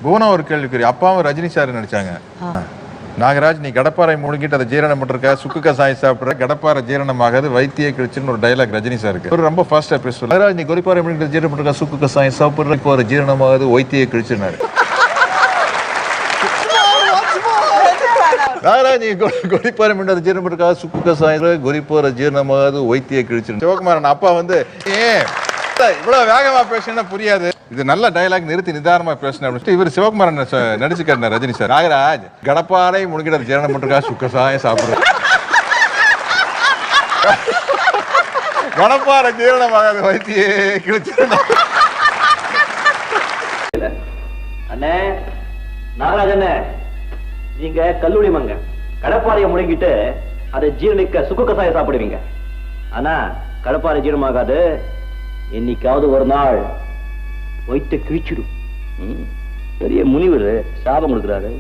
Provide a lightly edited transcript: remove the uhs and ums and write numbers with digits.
புவனா ஒரு கேள்விக்குறி. அப்பாவும் ரஜினி சார் நடிச்சாங்க. நாகராஜ், நீ கடப்பாறை முழுங்கிட்டு அதை ஜீரணம் பண்ற, சுக்கு கசாயம் சாப்பிடுற, கடப்பாறை ஜீரணமாகாது, வைத்திய கிழிச்சுன்னு ஒரு டைலாக் ரஜினி சார் இருக்கு. ஒரு ரொம்ப ஃபாஸ்டா பேசுவார். நாகராஜ், நீ கொடிப்பாறை முழுங்கிட்டு ஜீரணம் பண்ற, சுக்கு கசாயம் சாப்பிடுற, இப்போ ஒரு ஜீரணமாகாது, வைத்திய கிழிச்சுனாரு. நாகராஜ், நீ கொடிப்பாறை முழுங்கிட்டு ஜீரணம் பண்ற, சுக்கு கசாயம், கொடிப்பாறை ஜீரணமாகாது, வைத்திய கிழிச்சு. சிவகுமாரன் அப்பா வந்து இவ்வளவு வேகமா பேசினா புரியாது, இது நல்ல டயலாக், நிறுத்தி நிதானமா பேசணும். இவர் சிவகுமாரன் நடிச்சுக்காரு ரஜினி சார். நாகராஜ், கடப்பாறை முழுங்கிட ஜீரணம் பண்றா, சுக்கசாயம் சாப்பிடுற, கடப்பாறை ஜீரணமாக வைத்தியே கிழிச்சு. அண்ணே, நாகராஜ் அண்ணே, நீங்க கல்லூரி மங்க கடப்பாறையை முழுங்கிட்டு அதை ஜீரணிக்க சுக்கு கசாயம் சாப்பிடுவீங்க. ஆனா கடப்பாறை ஜீரணமாகாது, என்னைக்காவது ஒரு நாள் வைத்து கிழிச்சிடும். பெரிய முனிவர் சாபம் கொடுக்குறாரு.